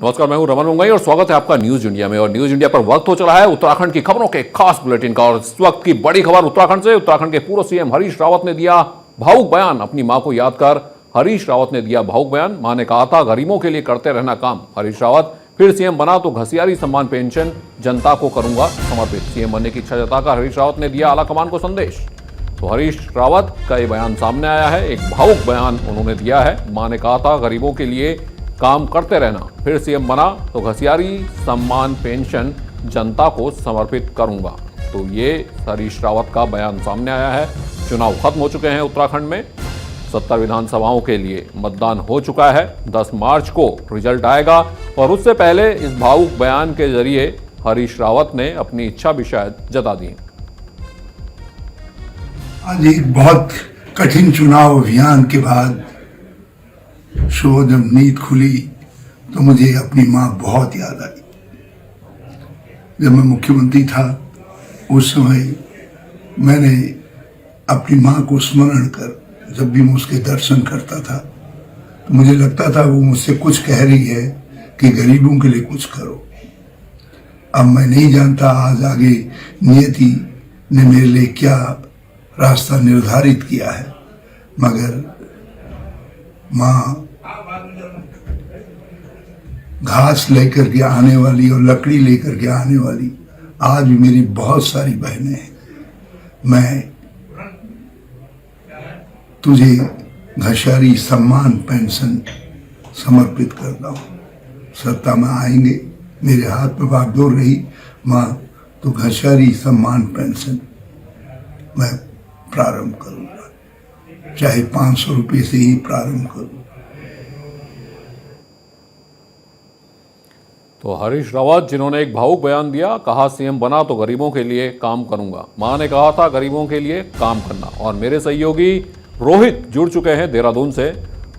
नमस्कार, मैं हूं रमन मुंगई और स्वागत है आपका न्यूज इंडिया में। और न्यूज इंडिया पर वक्त हो चला है उत्तराखंड की खबरों के खास बुलेटिन का। और इस वक्त की बड़ी खबर उत्तराखंड से। उत्तराखंड के पूर्व सीएम हरीश रावत ने दिया भावुक बयान। अपनी मां को याद कर हरीश रावत ने दिया भावुक बयान। मां ने कहा था गरीबों के लिए करते रहना काम। हरीश रावत फिर सीएम बना तो घसियारी सम्मान पेंशन जनता को करूंगा समर्पित। सीएम बनने की इच्छा जताकर हरीश रावत ने दिया आलाकमान को संदेश। तो हरीश रावत का ये बयान सामने आया है, एक भावुक बयान उन्होंने दिया है। मां ने कहा था गरीबों के लिए काम करते रहना, फिर सीएम बना तो घसियारी सम्मान पेंशन जनता को समर्पित करूंगा। तो ये हरीश रावत का बयान सामने आया है। चुनाव खत्म हो चुके हैं उत्तराखंड में। 70 विधानसभाओं के लिए मतदान हो चुका है। 10 मार्च को रिजल्ट आएगा और उससे पहले इस भावुक बयान के जरिए हरीश रावत ने अपनी इच्छा भी शायद जता दी। आज एक बहुत कठिन चुनाव अभियान के बाद सुबह जब नींद खुली तो मुझे अपनी मां बहुत याद आई। जब मैं मुख्यमंत्री था उस समय मैंने अपनी मां को स्मरण कर जब भी मैं उसके दर्शन करता था तो मुझे लगता था वो मुझसे कुछ कह रही है कि गरीबों के लिए कुछ करो। अब मैं नहीं जानता आज आगे नियति ने मेरे लिए क्या रास्ता निर्धारित किया है, मगर मां घास लेकर के आने वाली और लकड़ी लेकर के आने वाली। आज भी मेरी बहुत सारी बहनें हैं। मैं तुझे घसियारी सम्मान पेंशन समर्पित करता हूं। सत्ता में आएंगे, मेरे हाथ में बागडोर रही मां तो घसियारी सम्मान पेंशन मैं प्रारंभ करूंगा, चाहे 500 रुपये से ही प्रारंभ करूं। तो हरीश रावत जिन्होंने एक भावुक बयान दिया, कहा सीएम बना तो गरीबों के लिए काम करूंगा। मां ने कहा था गरीबों के लिए काम करना। और मेरे सहयोगी रोहित जुड़ चुके हैं देहरादून से।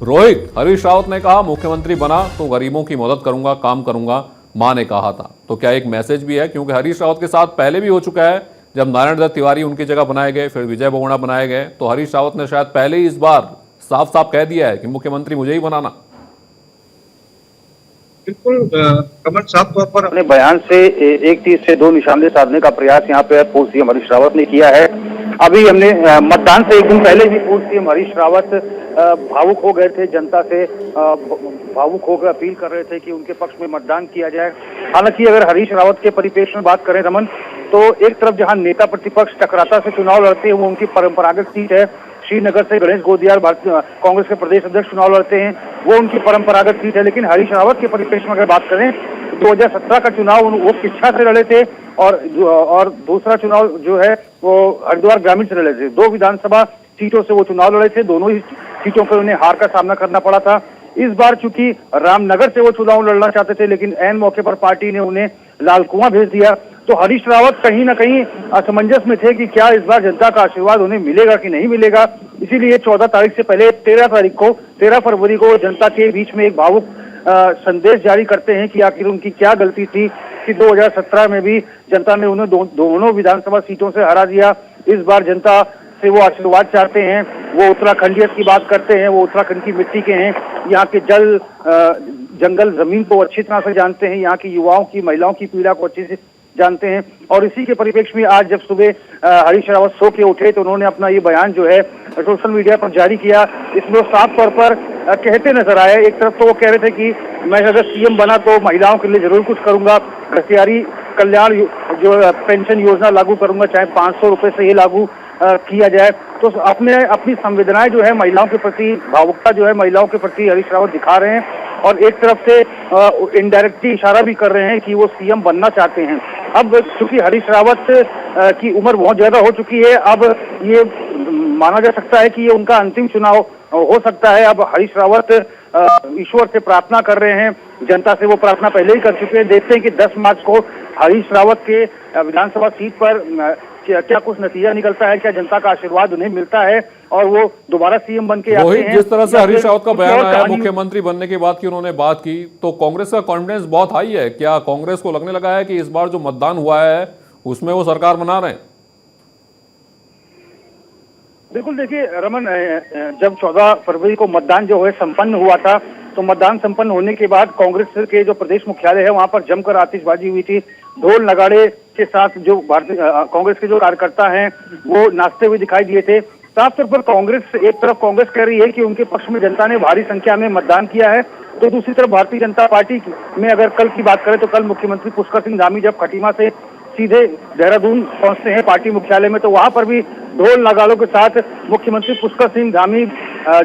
रोहित, हरीश रावत ने कहा मुख्यमंत्री बना तो गरीबों की मदद करूंगा, काम करूंगा, मां ने कहा था। तो क्या एक मैसेज भी है? क्योंकि हरीश रावत के साथ पहले भी हो चुका है, जब नारायण दत्त तिवारी उनकी जगह बनाए गए, फिर विजय बहुगुणा बनाए गए, तो हरीश रावत ने शायद पहले ही इस बार साफ साफ कह दिया है कि मुख्यमंत्री मुझे ही बनाना। बिल्कुल कमल, साफ तौर पर अपने बयान से एक तीर से दो निशाने साधने का प्रयास यहाँ पे पूर्व सीएम हरीश रावत ने किया है। अभी हमने मतदान से एक दिन पहले भी पूर्व सीएम हरीश रावत भावुक हो गए थे, जनता से भावुक होकर अपील कर रहे थे कि उनके पक्ष में मतदान किया जाए। हालांकि अगर हरीश रावत के परिप्रेक्ष्य में बात करें रमन, तो एक तरफ जहां नेता प्रतिपक्ष टकराता से चुनाव लड़ते हैं वो उनकी परंपरागत सीट है। श्रीनगर से गणेश गोदियार कांग्रेस के प्रदेश अध्यक्ष चुनाव लड़ते हैं, वो उनकी परंपरागत सीट है। लेकिन हरीश रावत के परिप्रेक्ष्य में अगर बात करें, 2017 का चुनाव वो किच्छा से लड़े थे और दूसरा चुनाव जो है वो हरिद्वार ग्रामीण से लड़े थे। 2 विधानसभा सीटों से वो चुनाव लड़े थे, दोनों ही सीटों पर उन्हें हार का सामना करना पड़ा था। इस बार चूंकि रामनगर से वो चुनाव लड़ना चाहते थे, लेकिन ऐन मौके पर पार्टी ने उन्हें लालकुआं भेज दिया। तो हरीश रावत कहीं ना कहीं असमंजस में थे कि क्या इस बार जनता का आशीर्वाद उन्हें मिलेगा कि नहीं मिलेगा। इसीलिए 14 तारीख से पहले 13 फरवरी को जनता के बीच में एक भावुक संदेश जारी करते हैं कि आखिर उनकी क्या गलती थी कि 2017 में भी जनता ने उन्हें दोनों विधानसभा सीटों से हरा दिया। इस बार जनता से वो आशीर्वाद चाहते हैं। वो उत्तराखंडियत की बात करते हैं, वो उत्तराखंड की मिट्टी के हैं, यहाँ के जल जंगल जमीन को अच्छी तरह से जानते हैं, यहाँ की युवाओं की महिलाओं की पीड़ा को अच्छे से जानते हैं। और इसी के परिप्रेक्ष्य में आज जब सुबह हरीश रावत सो के उठे तो उन्होंने अपना ये बयान जो है सोशल मीडिया पर जारी किया। इसमें वो साफ तौर पर कहते नजर आए, एक तरफ तो वो कह रहे थे कि मैं अगर सीएम बना तो महिलाओं के लिए जरूर कुछ करूंगा, घसियारी कल्याण जो पेंशन योजना लागू करूंगा, चाहे 500 रुपए से ये लागू किया जाए। तो अपनी संवेदनाएं जो है महिलाओं के प्रति, भावुकता जो है महिलाओं के प्रति हरीश रावत दिखा रहे हैं। और एक तरफ से इनडायरेक्टली इशारा भी कर रहे हैं कि वो सीएम बनना चाहते हैं। अब चूंकि हरीश रावत की उम्र बहुत ज्यादा हो चुकी है, अब ये माना जा सकता है कि ये उनका अंतिम चुनाव हो सकता है। अब हरीश रावत ईश्वर से प्रार्थना कर रहे हैं, जनता से वो प्रार्थना पहले ही कर चुके हैं। देखते हैं कि 10 मार्च को हरीश रावत के विधानसभा सीट पर क्या कुछ नतीजा निकलता है, क्या जनता का आशीर्वाद उन्हें मिलता है और वो दोबारा सीएम बन के आते हैं। जिस तरह से हरीश रावत का बयान आया मुख्यमंत्री बनने के बाद की उन्होंने बात की, तो कांग्रेस का कॉन्फिडेंस बहुत हाई है। क्या कांग्रेस को लगने लगा है कि इस बार जो मतदान हुआ है उसमें वो सरकार बना रहे हैं? बिल्कुल, देखिए रमन, जब 14 फरवरी को मतदान जो है संपन्न हुआ था तो मतदान संपन्न होने के बाद कांग्रेस के जो प्रदेश मुख्यालय है वहां पर जमकर आतिशबाजी हुई थी। ढोल नगाड़े के साथ जो भारतीय कांग्रेस के जो कार्यकर्ता हैं वो नाचते हुए दिखाई दिए थे। साफ तौर पर कांग्रेस, एक तरफ कांग्रेस कह रही है कि उनके पक्ष में जनता ने भारी संख्या में मतदान किया है, तो दूसरी तरफ भारतीय जनता पार्टी में अगर कल की बात करें तो कल मुख्यमंत्री पुष्कर सिंह धामी जब खटीमा से सीधे देहरादून पहुंचते हैं पार्टी मुख्यालय में, तो वहां पर भी ढोल नगाड़ों के साथ मुख्यमंत्री पुष्कर सिंह धामी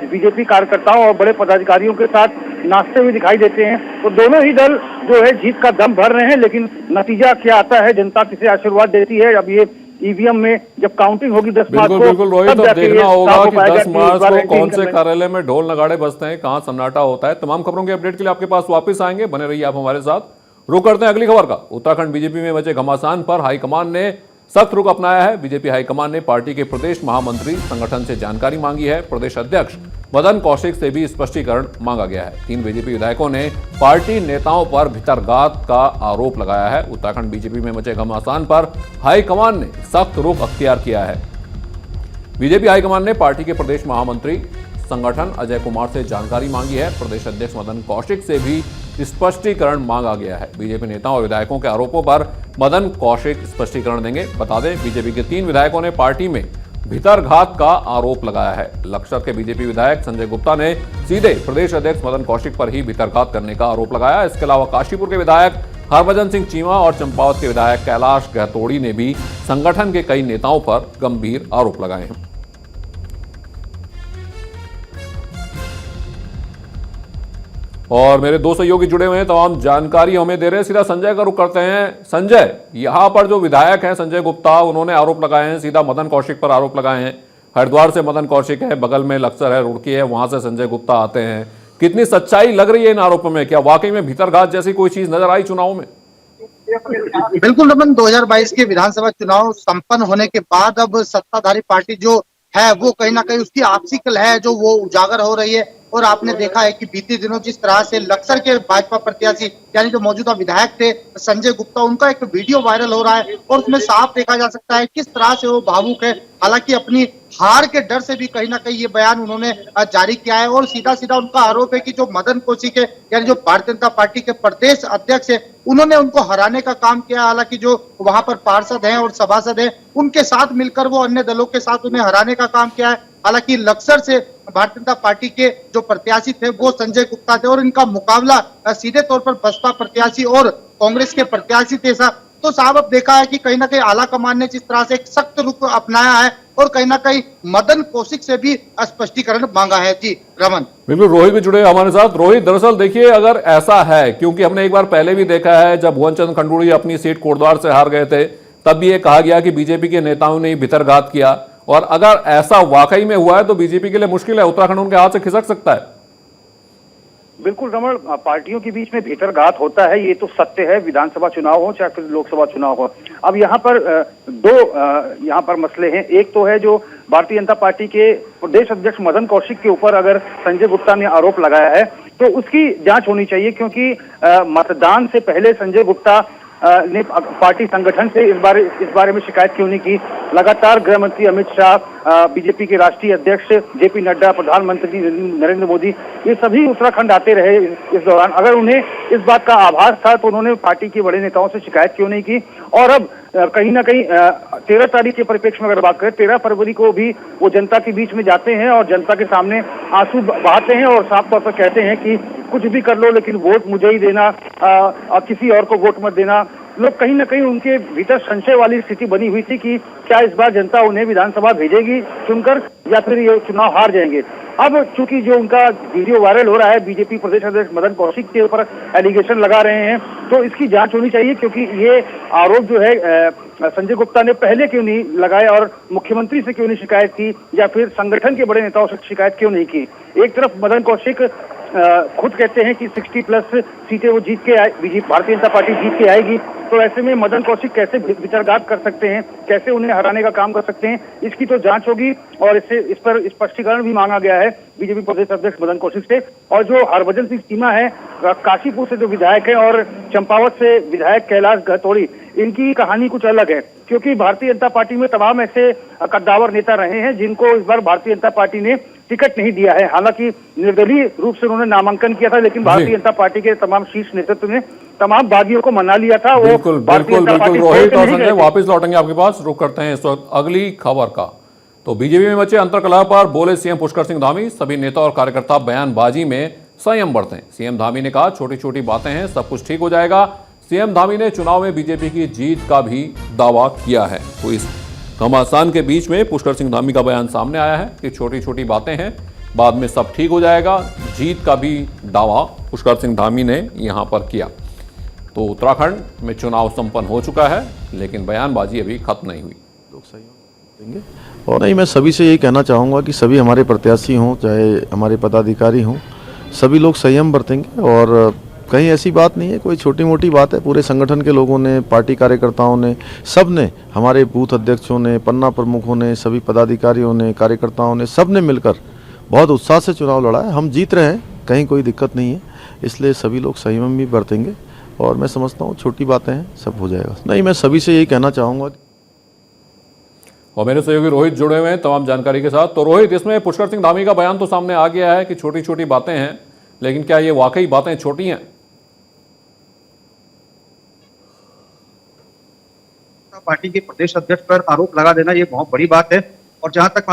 बीजेपी कार्यकर्ताओं और बड़े पदाधिकारियों के साथ नाचते हुए दिखाई देते हैं। तो दोनों ही दल जो है जीत का दम भर रहे हैं, लेकिन नतीजा क्या आता है, जनता किसे आशीर्वाद देती है, अब ये ईवीएम में जब काउंटिंग होगी 10 मार्च को, बिल्कुल रोहित, तब अब जाके देखना होगा कि 10 मार्च को कौन से करना कार्यालय में ढोल नगाड़े बजते हैं, कहां सन्नाटा होता है। तमाम खबरों के अपडेट के लिए आपके पास वापस आएंगे, बने रहिए आप हमारे साथ। रुक करते हैं अगली खबर का। उत्तराखंड बीजेपी में मचे घमासान पर हाईकमान ने सख्त रुख अपनाया है। बीजेपी हाईकमान ने पार्टी के प्रदेश महामंत्री संगठन से जानकारी मांगी है। प्रदेश अध्यक्ष मदन कौशिक से भी स्पष्टीकरण मांगा गया है। 3 बीजेपी विधायकों ने पार्टी नेताओं पर भितरघात का आरोप लगाया है। उत्तराखंड बीजेपी में मचे घमासान पर हाईकमान ने सख्त रुख अख्तियार किया है। बीजेपी हाईकमान ने पार्टी के प्रदेश महामंत्री संगठन अजय कुमार से जानकारी मांगी है। प्रदेश अध्यक्ष मदन कौशिक से भी स्पष्टीकरण मांगा गया है। बीजेपी नेताओं और विधायकों के आरोपों पर मदन कौशिक स्पष्टीकरण देंगे। बता दें, बीजेपी के 3 विधायकों ने पार्टी में भितरघात का आरोप लगाया है। लक्सर के बीजेपी विधायक संजय गुप्ता ने सीधे प्रदेश अध्यक्ष मदन कौशिक पर ही भितरघात करने का आरोप लगाया। इसके अलावा काशीपुर के विधायक हरभजन सिंह चीमा और चंपावत के विधायक कैलाश गहतोड़ी ने भी संगठन के कई नेताओं पर गंभीर आरोप लगाए हैं। और मेरे 2 सहयोगी जुड़े हुए हैं, तमाम जानकारी हमें दे रहे हैं। सीधा संजय का रुख करते हैं। संजय, यहां पर जो विधायक हैं संजय गुप्ता, उन्होंने आरोप लगाए हैं, सीधा मदन कौशिक पर आरोप लगाए हैं। हरिद्वार से मदन कौशिक है, बगल में लक्सर है, रुड़की है, वहां से संजय गुप्ता आते हैं। कितनी सच्चाई लग रही है इन आरोपों में? क्या वाकई में भीतरघात जैसी कोई चीज नजर आई चुनाव में? बिल्कुल रमन, 2022 के विधानसभा चुनाव संपन्न होने के बाद अब सत्ताधारी पार्टी जो है वो कहीं ना कहीं उसकी आपसी कलह है जो वो उजागर हो रही है। और आपने देखा है कि बीते दिनों जिस तरह से लक्सर के भाजपा प्रत्याशी यानी जो मौजूदा विधायक थे संजय गुप्ता, उनका एक वीडियो वायरल हो रहा है और उसमें साफ देखा जा सकता है किस तरह से वो भावुक है। हालांकि अपनी हार के डर से भी कहीं ना कहीं ये बयान उन्होंने जारी किया है। और सीधा सीधा उनका आरोप है कि जो मदन कौशिक है यानी जो भारतीय जनता पार्टी के प्रदेश अध्यक्ष है, उन्होंने उनको हराने का काम किया। हालांकि जो वहां पर पार्षद हैं और सभासद हैं, उनके साथ मिलकर वो अन्य दलों के साथ उन्हें हराने का काम किया है। हालांकि लक्सर से भारतीय जनता पार्टी के जो प्रत्याशी थे वो संजय गुप्ता थे और इनका मुकाबला सीधे तौर पर बसपा प्रत्याशी और कांग्रेस के प्रत्याशी थे। तो साहब अब देखा है कि कहीं ना कहीं आला कमान ने जिस तरह से एक सख्त रुख अपनाया है और कहीं ना कहीं मदन कौशिक से भी स्पष्टीकरण मांगा है। जी रमन। बिल्कुल, रोहित भी जुड़े हमारे साथ। रोहित, दरअसल देखिए, अगर ऐसा है, क्योंकि हमने एक बार पहले भी देखा है जब भुवन चंद्र खंडूड़ी अपनी सीट कोटद्वार से हार गए थे, तब भी ये कहा गया कि बीजेपी के नेताओं ने भितरघात किया। और अगर ऐसा वाकई में हुआ है तो बीजेपी के लिए मुश्किल है, उत्तराखंड उनके हाथ से खिसक सकता है। बिल्कुल रमण, पार्टियों के बीच में भीतरघात होता है, ये तो सत्य है, विधानसभा चुनाव हो चाहे फिर लोकसभा चुनाव हो। अब यहाँ पर यहाँ पर मसले हैं। एक तो है जो भारतीय जनता पार्टी के प्रदेश अध्यक्ष मदन कौशिक के ऊपर अगर संजय गुप्ता ने आरोप लगाया है तो उसकी जांच होनी चाहिए, क्योंकि मतदान से पहले संजय गुप्ता ने पार्टी संगठन से इस बारे में शिकायत क्यों नहीं की। लगातार गृह मंत्री अमित शाह, बीजेपी के राष्ट्रीय अध्यक्ष जेपी नड्डा, प्रधानमंत्री नरेंद्र मोदी, ये सभी उत्तराखंड आते रहे इस दौरान। अगर उन्हें इस बात का आभास था तो उन्होंने पार्टी के बड़े नेताओं से शिकायत क्यों नहीं की। और अब कहीं ना कहीं 13 तारीख के परिप्रेक्ष्य में अगर बात करें, 13 फरवरी को भी वो जनता के बीच में जाते हैं और जनता के सामने आंसू बहाते हैं और साफ तौर पर कहते हैं कि कुछ भी कर लो लेकिन वोट मुझे ही देना, किसी और को वोट मत देना। लोग कहीं ना कहीं उनके भीतर संशय वाली स्थिति बनी हुई थी कि क्या इस बार जनता उन्हें विधानसभा भेजेगी चुनकर या फिर ये चुनाव हार जाएंगे। अब चूंकि जो उनका वीडियो वायरल हो रहा है, बीजेपी प्रदेश अध्यक्ष मदन कौशिक के ऊपर एलिगेशन लगा रहे हैं, तो इसकी जांच होनी चाहिए, क्योंकि ये आरोप जो है संजय गुप्ता ने पहले क्यों नहीं लगाए और मुख्यमंत्री से क्यों नहीं शिकायत की या फिर संगठन के बड़े नेताओं से शिकायत क्यों नहीं की। एक तरफ मदन कौशिक खुद कहते हैं कि 60+ सीटें वो जीत के भारतीय जनता पार्टी जीत के आएगी, तो ऐसे में मदन कौशिक कैसे विचारघात कर सकते हैं, कैसे उन्हें हराने का काम कर सकते हैं, इसकी तो जांच होगी। और इस पर स्पष्टीकरण भी मांगा गया है बीजेपी प्रदेश अध्यक्ष मदन कौशिक से। और जो हरभजन सिंह चीमा है, काशीपुर से जो विधायक है, और चंपावत से विधायक कैलाश गहतोड़ी, इनकी कहानी कुछ अलग है, क्योंकि भारतीय जनता पार्टी में तमाम ऐसे कद्दावर नेता रहे हैं जिनको इस बार भारतीय जनता पार्टी ने टिकट नहीं दिया है। हालांकि निर्दलीय रूप से उन्होंने नामांकन किया था, लेकिन भारतीय जनता पार्टी के तमाम शीर्ष नेतृत्व ने तमाम बागियों को मना लिया था। वो बिल्कुल भारतीय बिल्कुल जनता बिल्कुल पार्टी रोहित और नहीं संजय गए थे। वापस लौटेंगे आपके पास। रुक करते हैं इस वक्त अगली खबर का। तो बीजेपी में मचे अंतर्कलह पर बोले सीएम पुष्कर सिंह धामी, सभी नेता और कार्यकर्ता बयानबाजी में संयम बरतें। सीएम धामी ने कहा छोटी छोटी बातें हैं, सब कुछ ठीक हो जाएगा। सीएम धामी ने चुनाव में बीजेपी की जीत का भी दावा किया है। तो इस घमासान के बीच में पुष्कर सिंह धामी का बयान सामने आया है कि छोटी छोटी बातें हैं, बाद में सब ठीक हो जाएगा। जीत का भी दावा पुष्कर सिंह धामी ने यहां पर किया। तो उत्तराखंड में चुनाव संपन्न हो चुका है, लेकिन बयानबाजी अभी खत्म नहीं हुई। लोग सहयोग देंगे। और नहीं, मैं सभी से यही कहना चाहूँगा कि सभी हमारे प्रत्याशी हों चाहे हमारे पदाधिकारी हों, सभी लोग संयम बरतेंगे। और कहीं ऐसी बात नहीं है, कोई छोटी मोटी बात है। पूरे संगठन के लोगों ने, पार्टी कार्यकर्ताओं ने, सब ने, हमारे बूथ अध्यक्षों ने, पन्ना प्रमुखों ने, सभी पदाधिकारियों ने, कार्यकर्ताओं ने, सब ने मिलकर बहुत उत्साह से चुनाव लड़ा है। हम जीत रहे हैं, कहीं कोई दिक्कत नहीं है। इसलिए सभी लोग संयम भी बरतेंगे और मैं समझता हूँ छोटी बातें हैं, सब हो जाएगा। नहीं, मैं सभी से यही कहना चाहूँगा। और मेरे सहयोगी रोहित जुड़े हुए हैं तमाम जानकारी के साथ। तो रोहित, इसमें पुष्कर सिंह धामी का बयान तो सामने आ गया है कि छोटी छोटी बातें हैं, लेकिन क्या ये वाकई बातें छोटी हैं? पार्टी के प्रदेश अध्यक्ष पर आरोप लगा देना ये बहुत बड़ी बात है। और जहां तक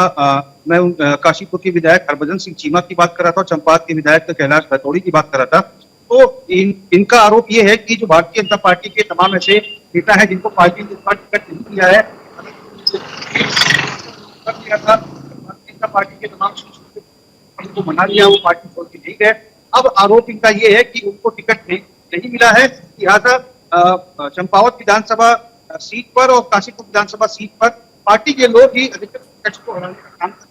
मैं काशीपुर के विधायक हरभजन सिंह चीमा की बात कर रहा था और चंपावत के विधायक कैलाश भतौड़ी की बात कर रहा था, तो इनका आरोप ये है कि जो भारतीय जनता पार्टी के तमाम ऐसे नेता हैं जिनको पार्टी ने टिकट नहीं दिया है, भारतीय जनता पार्टी के तमाम उनको मना लिया, वो पार्टी छोड़ के नहीं गए। अब आरोप इनका ये है कि उनको टिकट नहीं मिला है, लिहाजा चंपावत विधानसभा सीट पर और काशीपुर विधानसभा सीट पर पार्टी के लोग ही अधिकतर टिकट को हराने का काम कर।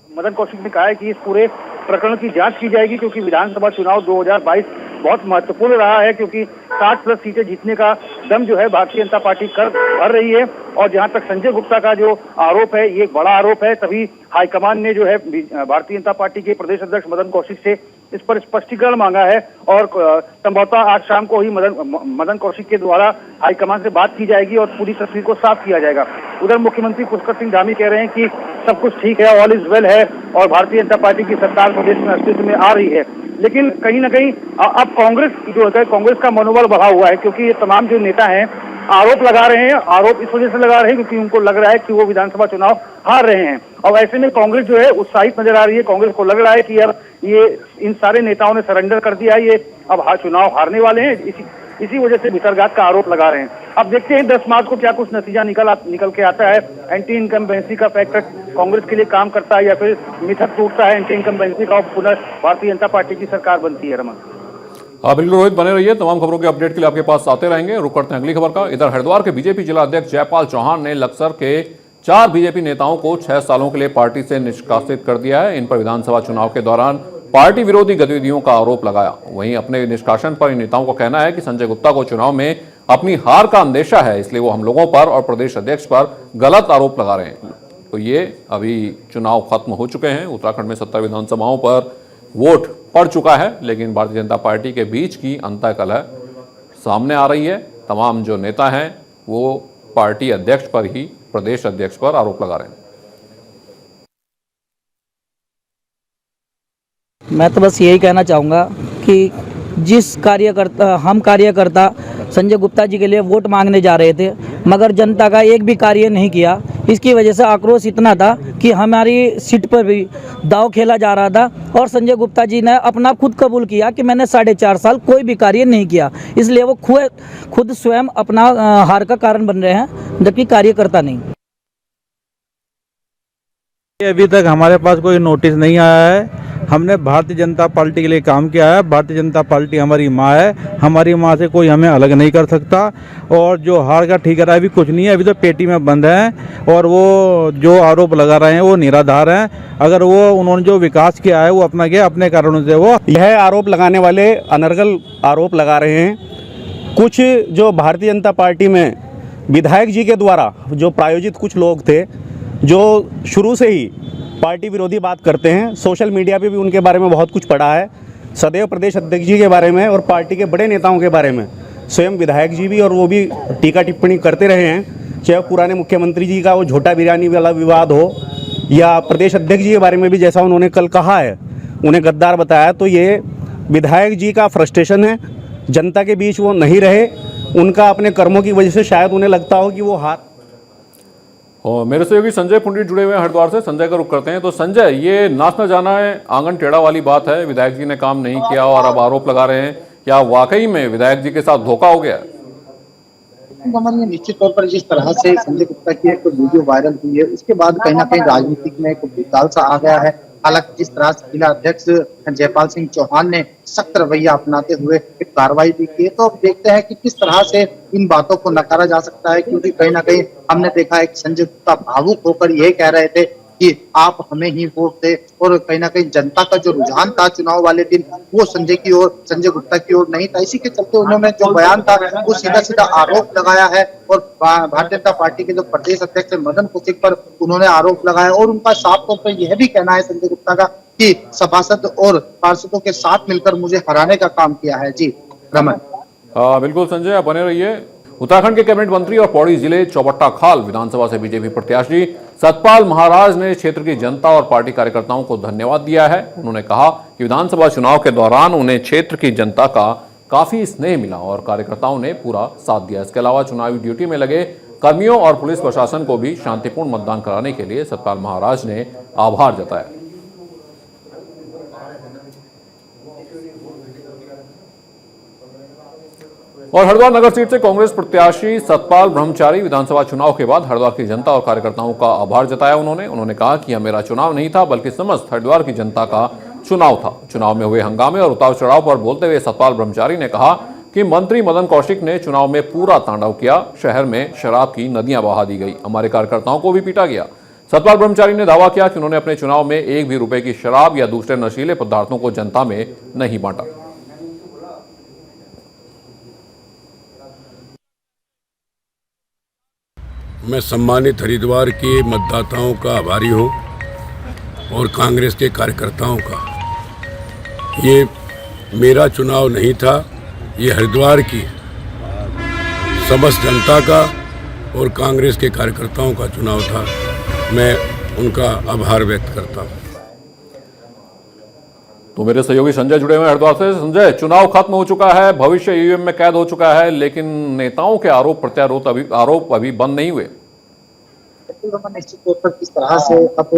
मदन कौशिक ने कहा है कि इस पूरे प्रकरण की जांच की जाएगी, क्योंकि विधानसभा चुनाव 2022 बहुत महत्वपूर्ण रहा है, क्योंकि 60+ सीटें जीतने का दम जो है भारतीय जनता पार्टी कर रही है। और जहां तक संजय गुप्ता का जो आरोप है, ये एक बड़ा आरोप है। तभी हाईकमान ने जो है भारतीय जनता पार्टी के प्रदेश अध्यक्ष मदन कौशिक से इस पर स्पष्टीकरण मांगा है और संभवतः आज शाम को ही मदन कौशिक के द्वारा हाईकमान से बात की जाएगी और पूरी तस्वीर को साफ किया जाएगा। उधर मुख्यमंत्री पुष्कर सिंह धामी कह रहे हैं कि सब कुछ ठीक है, ऑल इज वेल है और भारतीय जनता पार्टी की सरकार प्रदेश में अस्तित्व में आ रही है। लेकिन कहीं ना कहीं अब कांग्रेस जो है, कांग्रेस का मनोबल बढ़ा हुआ है, क्योंकि ये तमाम जो नेता हैं आरोप लगा रहे हैं। आरोप इस वजह से लगा रहे हैं क्योंकि उनको लग रहा है कि वो विधानसभा चुनाव हार रहे हैं। और ऐसे में कांग्रेस जो है उत्साहित नजर आ रही है। कांग्रेस को लग रहा है कि अब ये इन सारे नेताओं ने सरेंडर कर दिया है, ये अब चुनाव हारने वाले हैं। इसी वजह से भितरघात का आरोप लगा रहे हैं। अब देखते हैं 10 मार्च को क्या कुछ नतीजा निकल के आता है। एंटी इनकम्बेंसी का फैक्टर कांग्रेस के लिए काम करता है या फिर मिथक टूटता है एंटी इनकम्बेंसी का, पुनः भारतीय जनता पार्टी की सरकार बनती है। रमन, बिल्कुल रोहित, बने रहिए। तमाम खबरों के अपडेट के लिए आपके पास आते रहेंगे। रुक करते हैं अगली खबर का। इधर हरिद्वार के बीजेपी जिला अध्यक्ष जयपाल चौहान ने लक्सर के 4 बीजेपी नेताओं को 6 सालों के लिए पार्टी से निष्कासित कर दिया है। इन पर विधानसभा चुनाव के दौरान पार्टी विरोधी गतिविधियों का आरोप लगाया। वहीं अपने निष्कासन पर इन नेताओं का कहना है कि संजय गुप्ता को चुनाव में अपनी हार का अंदेशा है, इसलिए वो हम लोगों पर और प्रदेश अध्यक्ष पर गलत आरोप लगा रहे हैं। तो ये अभी चुनाव खत्म हो चुके हैं। उत्तराखंड में 70 विधानसभाओं पर वोट पड़ चुका है, लेकिन भारतीय जनता पार्टी के बीच की अंतःकलह सामने आ रही है। तमाम जो नेता हैं वो पार्टी अध्यक्ष पर ही, प्रदेश अध्यक्ष पर आरोप लगा रहे हैं। मैं तो बस यही कहना चाहूँगा कि जिस कार्यकर्ता संजय गुप्ता जी के लिए वोट मांगने जा रहे थे, मगर जनता का एक भी कार्य नहीं किया, इसकी वजह से आक्रोश इतना था कि हमारी सीट पर भी दांव खेला जा रहा था। और संजय गुप्ता जी ने अपना खुद कबूल किया कि मैंने 4.5 साल कोई भी कार्य नहीं किया, इसलिए वो खुद स्वयं अपना हार का कारण बन रहे हैं, जबकि कार्यकर्ता नहीं। अभी तक हमारे पास कोई नोटिस नहीं आया है। हमने भारतीय जनता पार्टी के लिए काम किया है। भारतीय जनता पार्टी हमारी माँ है, हमारी माँ से कोई हमें अलग नहीं कर सकता। और जो हार का ठिकाना अभी कुछ नहीं है, अभी तो पेटी में बंद है। और वो जो आरोप लगा रहे हैं वो निराधार हैं। अगर वो उन्होंने जो विकास किया है वो अपना किया अपने कारणों से। वो यह आरोप लगाने वाले अनर्गल आरोप लगा रहे हैं। कुछ जो भारतीय जनता पार्टी में विधायक जी के द्वारा जो प्रायोजित कुछ लोग थे, जो शुरू से ही पार्टी विरोधी बात करते हैं। सोशल मीडिया पे भी उनके बारे में बहुत कुछ पढ़ा है, सदैव प्रदेश अध्यक्ष जी के बारे में और पार्टी के बड़े नेताओं के बारे में। स्वयं विधायक जी भी और वो भी टीका टिप्पणी करते रहे हैं। चाहे पुराने मुख्यमंत्री जी का वो झोटा बिरयानी वाला विवाद हो, या प्रदेश अध्यक्ष जी के बारे में भी जैसा उन्होंने कल कहा है, उन्हें गद्दार बताया, तो ये विधायक जी का फ्रस्ट्रेशन है। जनता के बीच वो नहीं रहे, उनका अपने कर्मों की वजह से शायद उन्हें लगता हो कि वो हार। और मेरे सहयोगी संजय पंडित जुड़े हुए हैं हरिद्वार से। संजय का रुख करते हैं। तो संजय, ये नाच न जाना है आंगन टेढ़ा वाली बात है, विधायक जी ने काम नहीं किया और अब आरोप लगा रहे हैं, क्या वाकई में विधायक जी के साथ धोखा हो गया? ये निश्चित तौर पर जिस तरह से संजय गुप्ता की एक वीडियो वायरल हुई है, उसके बाद कहीं ना कहीं राजनीतिक में एक भूचाल सा आ गया है। हालांकि जिस तरह से जिला अध्यक्ष जयपाल सिंह चौहान ने सख्त रवैया अपनाते हुए एक कार्रवाई भी की है, तो अब देखते हैं कि किस तरह से इन बातों को नकारा जा सकता है, क्योंकि कहीं ना कहीं हमने देखा है कि संजय गुप्ता भावुक होकर यह कह रहे थे कि आप हमें ही वोट दे, और कहीं ना कहीं जनता का जो रुझान था चुनाव वाले दिन वो संजय गुप्ता की ओर नहीं था। इसी के चलते उन्होंने जो बयान था वो सीधा सीधा आरोप लगाया है, और भारतीय जनता पार्टी के जो प्रदेश अध्यक्ष मदन कौशिक पर उन्होंने आरोप लगाया, और उनका साफ तौर पर यह भी कहना है संजय गुप्ता का कि सभासद और पार्षदों के साथ मिलकर मुझे हराने का काम किया है। जी रमन। बिल्कुल संजय, आप बने रहिए। उत्तराखंड के कैबिनेट मंत्री और पौड़ी जिले चौबट्टा खाल विधानसभा से बीजेपी प्रत्याशी सतपाल महाराज ने क्षेत्र की जनता और पार्टी कार्यकर्ताओं को धन्यवाद दिया है। उन्होंने कहा कि विधानसभा चुनाव के दौरान उन्हें क्षेत्र की जनता का काफी स्नेह मिला और कार्यकर्ताओं ने पूरा साथ दिया। इसके अलावा चुनावी ड्यूटी में लगे कर्मियों और पुलिस प्रशासन को भी शांतिपूर्ण मतदान कराने के लिए सतपाल महाराज ने आभार जताया। और हरिद्वार नगर सीट से कांग्रेस प्रत्याशी सतपाल ब्रह्मचारी विधानसभा चुनाव के बाद हरिद्वार की जनता और कार्यकर्ताओं का आभार जताया। उन्होंने कहा कि यह मेरा चुनाव नहीं था, बल्कि समस्त हरिद्वार की जनता का चुनाव था। चुनाव में हुए हंगामे और उतार चढ़ाव पर बोलते हुए सतपाल ब्रह्मचारी ने कहा कि मंत्री मदन कौशिक ने चुनाव में पूरा तांडव किया, शहर में शराब की नदियां बहा दी गई, हमारे कार्यकर्ताओं को भी पीटा गया। सतपाल ब्रह्मचारी ने दावा किया कि उन्होंने अपने चुनाव में एक भी रुपए की शराब या दूसरे नशीले पदार्थों को जनता में नहीं बांटा। मैं सम्मानित हरिद्वार के मतदाताओं का आभारी हूँ और कांग्रेस के कार्यकर्ताओं का। ये मेरा चुनाव नहीं था, ये हरिद्वार की समस्त जनता का और कांग्रेस के कार्यकर्ताओं का चुनाव था। मैं उनका आभार व्यक्त करता हूँ। तो मेरे सहयोगी संजय जुड़े हुए हैं हरिद्वार से। संजय, चुनाव खत्म हो चुका है, भविष्य ईवीएम में कैद हो चुका है, लेकिन नेताओं के आरोप प्रत्यारोप अभी बंद नहीं हुए। निश्चित तौर पर किस तरह से अब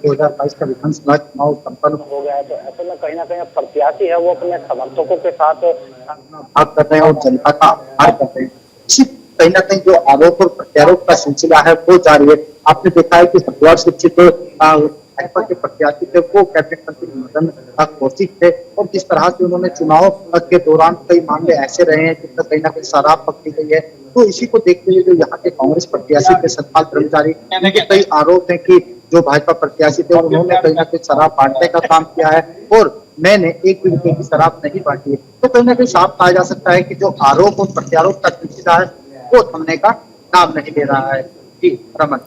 2022 का विधानसभा चुनाव संपन्न हो गया है, तो ऐसे में कहीं ना कहीं प्रत्याशी है वो अपने समर्थकों के साथ बात कर रहे हैं और जनता का आभार कर रहे हैं। इसी कहीं ना कहीं जो आरोप और प्रत्यारोप का सिलसिला है वो जारी है। आपने देखा है कि हरिद्वार से भाजपा के प्रत्याशी थे वो कैबिनेट मंत्री मदन कौशिक थे, और जिस तरह से उन्होंने चुनाव के दौरान कई मामले ऐसे रहे हैं जिनमें कहीं ना कहीं शराब पकड़ी गई है, तो इसी को देखते हुए जो यहाँ के कांग्रेस प्रत्याशी थे सतपाल ब्रह्मचारी, उनके कई आरोप हैं कि जो भाजपा प्रत्याशी थे उन्होंने कहीं ना कहीं शराब बांटने का काम किया है और मैंने एक भी रुपए की शराब नहीं बांटी है। तो कहीं ना कहीं साफ कहा जा सकता है कि जो आरोप और प्रत्यारोप का सिलसिला है वो थमने का नाम नहीं ले रहा है। जी रमन।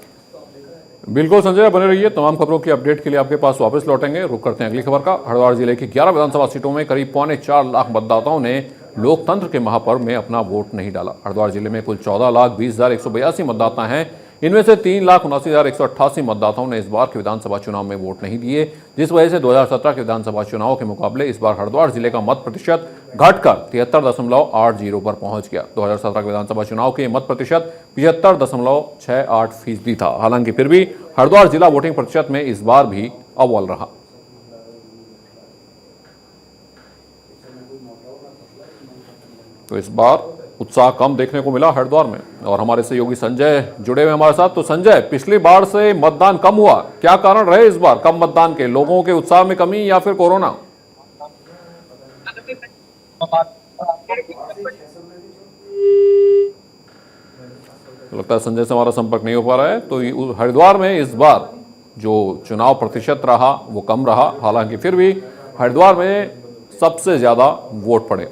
बिल्कुल संजय, बने रहिए। तमाम खबरों की अपडेट के लिए आपके पास वापस लौटेंगे। रुक करते हैं अगली खबर का। हरिद्वार जिले की 11 विधानसभा सीटों में करीब 4.25 लाख मतदाताओं ने लोकतंत्र के महापर्व में अपना वोट नहीं डाला। हरिद्वार जिले में कुल 14,20,182 मतदाता हैं। इनमें से 3,79,188 मतदाताओं ने इस बार के विधानसभा चुनाव में वोट नहीं दिए, जिस वजह से 2017 के विधानसभा चुनाव के मुकाबले इस बार हरिद्वार जिले का मत प्रतिशत घटकर 73.80 पर पहुंच गया। 2017 के विधानसभा चुनाव के मत प्रतिशत 75.68% था। हालांकि फिर भी हरिद्वार जिला वोटिंग प्रतिशत में इस बार भी अव्वल रहा। तो इस बार उत्साह कम देखने को मिला हरिद्वार में। और हमारे सहयोगी संजय जुड़े हुए हमारे साथ। तो संजय, पिछली बार से मतदान कम हुआ, क्या कारण रहे इस बार कम मतदान के? लोगों के उत्साह में कमी या फिर कोरोना? लगता है संजय से हमारा संपर्क नहीं हो पा रहा है। तो हरिद्वार में इस बार जो चुनाव प्रतिशत रहा वो कम रहा। हालांकि फिर भी हरिद्वार में सबसे ज्यादा वोट पड़े।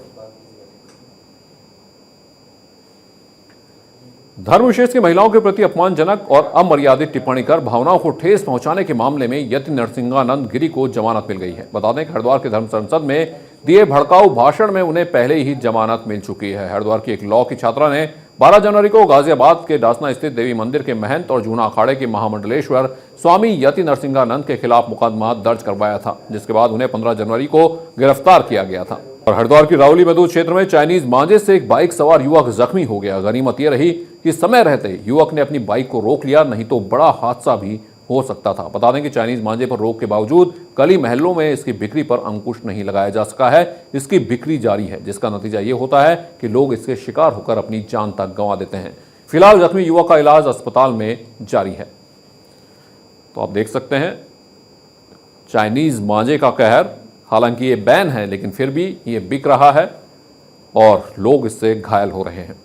धर्म विशेष की महिलाओं के प्रति अपमानजनक और अमर्यादित टिप्पणी कर भावनाओं को ठेस पहुंचाने के मामले में यति नरसिंहानंद गिरी को जमानत मिल गई है। बता दें कि हरिद्वार के धर्म संसद में दिए भड़काऊ भाषण में उन्हें पहले ही जमानत मिल चुकी है। हरिद्वार की एक लॉ की छात्रा ने 12 जनवरी को गाजियाबाद के डासना स्थित देवी मंदिर के महंत और जूना अखाड़े के महामंडलेश्वर स्वामी यति नरसिंहानंद के खिलाफ मुकदमा दर्ज करवाया था, जिसके बाद उन्हें 15 जनवरी को गिरफ्तार किया गया था। और हरिद्वार की रावली महदूद क्षेत्र में चाइनीज मांझे से एक बाइक सवार युवक जख्मी हो गया। गनीमत यह रही कि समय रहते युवक ने अपनी बाइक को रोक लिया, नहीं तो बड़ा हादसा भी हो सकता था। बता दें कि चाइनीज मांझे पर रोक के बावजूद गली महलों में इसकी बिक्री पर अंकुश नहीं लगाया जा सका है। इसकी बिक्री जारी है, जिसका नतीजा ये होता है कि लोग इसके शिकार होकर अपनी जान तक गंवा देते हैं। फिलहाल जख्मी युवक का इलाज अस्पताल में जारी है। तो आप देख सकते हैं चाइनीज मांझे का कहर। हालांकि ये बैन है, लेकिन फिर भी ये बिक रहा है और लोग इससे घायल हो रहे हैं।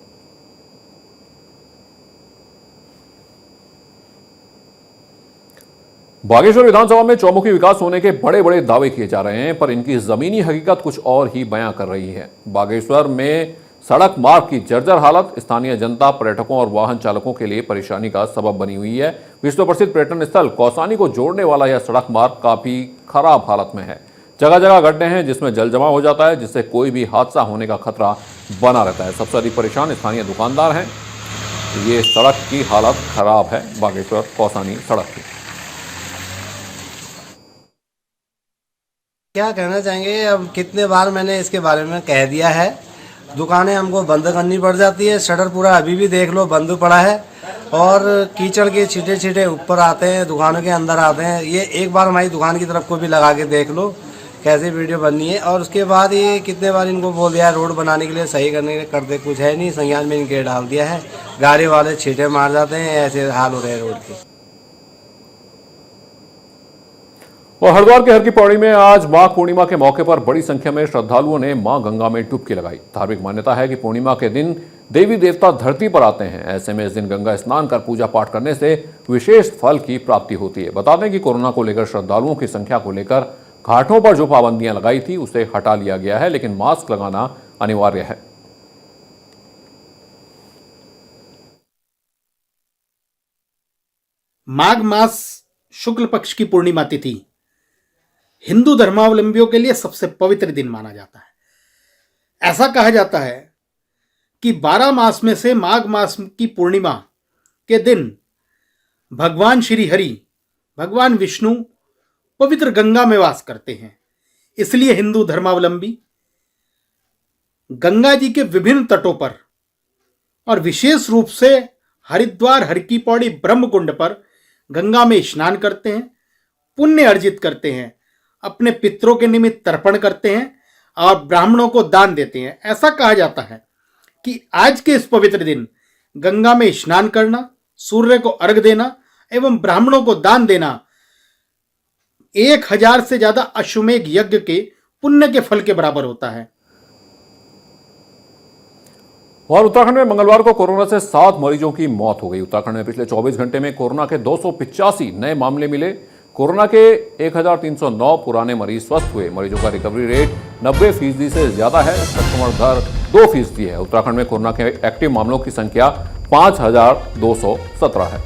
बागेश्वर विधानसभा में चौमुखी विकास होने के बड़े बड़े दावे किए जा रहे हैं, पर इनकी जमीनी हकीकत कुछ और ही बयां कर रही है। बागेश्वर में सड़क मार्ग की जर्जर हालत स्थानीय जनता, पर्यटकों और वाहन चालकों के लिए परेशानी का सबब बनी हुई है। विश्व प्रसिद्ध पर्यटन स्थल कौसानी को जोड़ने वाला यह सड़क मार्ग काफी खराब हालत में है। जगह जगह गड्ढे हैं जिसमें जल जमा हो जाता है, जिससे कोई भी हादसा होने का खतरा बना रहता है। सबसे अधिक परेशान स्थानीय दुकानदार हैं। ये सड़क की हालत खराब है, बागेश्वर कौसानी सड़क की। क्या कहना चाहेंगे, अब कितने बार मैंने इसके बारे में कह दिया है। दुकानें हमको बंद करनी पड़ जाती है, शटर पूरा अभी भी देख लो बंद पड़ा है और कीचड़ के छींटे छींटे ऊपर आते हैं, दुकानों के अंदर आते हैं। ये एक बार हमारी दुकान की तरफ को भी लगा के देख लो कैसे वीडियो बननी है। और उसके बाद ये कितने बार इनको बोल दिया है रोड बनाने के लिए, सही करने के लिए, करते कुछ है नहीं। संज्ञान में इनके डाल दिया है, गाड़ी वाले छींटे मार जाते हैं, ऐसे हाल हो रहे हैं रोड के। और हरिद्वार के हर की पौड़ी में आज माघ पूर्णिमा के मौके पर बड़ी संख्या में श्रद्धालुओं ने मां गंगा में डुबकी लगाई। धार्मिक मान्यता है कि पूर्णिमा के दिन देवी देवता धरती पर आते हैं। ऐसे में इस दिन गंगा स्नान कर पूजा पाठ करने से विशेष फल की प्राप्ति होती है। बता दें कि कोरोना को लेकर श्रद्धालुओं की संख्या को लेकर घाटों पर जो पाबंदियां लगाई थी उसे हटा लिया गया है, लेकिन मास्क लगाना अनिवार्य है। माघ मास शुक्ल पक्ष की पूर्णिमा तिथि हिंदू धर्मावलंबियों के लिए सबसे पवित्र दिन माना जाता है। ऐसा कहा जाता है कि 12 मास में से माघ मास की पूर्णिमा के दिन भगवान श्री हरि, भगवान विष्णु पवित्र गंगा में वास करते हैं। इसलिए हिंदू धर्मावलंबी गंगा जी के विभिन्न तटों पर और विशेष रूप से हरिद्वार हर की पौड़ी ब्रह्म कुंड पर गंगा में स्नान करते हैं, पुण्य अर्जित करते हैं, अपने पितरों के निमित्त तर्पण करते हैं और ब्राह्मणों को दान देते हैं। ऐसा कहा जाता है कि आज के इस पवित्र दिन गंगा में स्नान करना, सूर्य को अर्घ देना एवं ब्राह्मणों को दान देना 1000 से ज्यादा अश्वमेध यज्ञ के पुण्य के फल के बराबर होता है। और उत्तराखंड में मंगलवार को कोरोना से 7 मरीजों की मौत हो गई। उत्तराखंड में पिछले 24 घंटे में कोरोना के 285 नए मामले मिले। कोरोना के 1309 पुराने मरीज स्वस्थ हुए। मरीजों का रिकवरी रेट 90% से ज्यादा है। संक्रमण दर 2% है। उत्तराखंड में कोरोना के एक्टिव मामलों की संख्या 5217 है।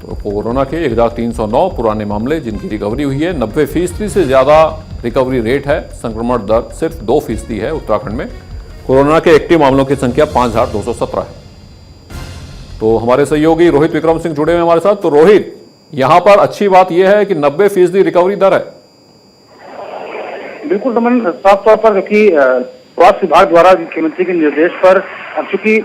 तो कोरोना के 1309 पुराने मामले जिनकी रिकवरी हुई है, 90% से ज्यादा रिकवरी रेट है। संक्रमण दर सिर्फ 2% है। उत्तराखंड में कोरोना के एक्टिव मामलों की संख्या 5217 है। तो हमारे सहयोगी रोहित विक्रम सिंह जुड़े हुए हमारे साथ। तो रोहित, यहां पर अच्छी बात यह है कि 90% रिकवरी दर है। बिल्कुल रमन, साफ तौर पर क्योंकि स्वास्थ्य विभाग द्वारा मुख्यमंत्री के निर्देश पर अब चूंकि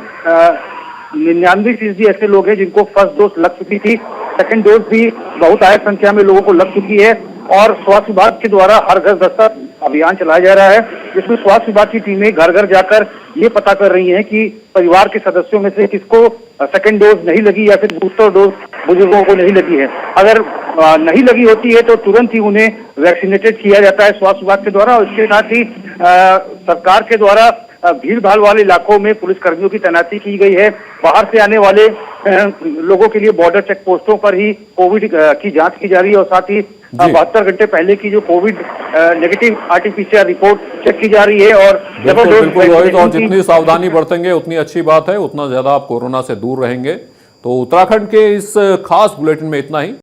99% ऐसे लोग हैं जिनको फर्स्ट डोज लग चुकी थी, सेकंड डोज भी बहुत आय संख्या में लोगों को लग चुकी है और स्वास्थ्य विभाग के द्वारा हर घर दस्तक अभियान चलाया जा रहा है, जिसमें स्वास्थ्य विभाग की टीमें घर घर जाकर ये पता कर रही हैं कि परिवार के सदस्यों में से किसको सेकंड डोज नहीं लगी या फिर बूस्टर डोज बुजुर्गों को नहीं लगी है। अगर नहीं लगी होती है तो तुरंत ही उन्हें वैक्सीनेटेड किया जाता है स्वास्थ्य विभाग के द्वारा। और इसके साथ ही सरकार के द्वारा भीड़ भाड़ वाले इलाकों में पुलिस कर्मियों की तैनाती की गई है। बाहर से आने वाले लोगों के लिए बॉर्डर चेक पोस्टों पर ही कोविड की जांच की जा रही है और साथ ही 72 घंटे पहले की जो Covid negative RTPCR report check की जा रही है। और और जितनी सावधानी बरतेंगे उतनी अच्छी बात है, उतना ज्यादा आप कोरोना से दूर रहेंगे। तो उत्तराखंड के इस खास बुलेटिन में इतना ही।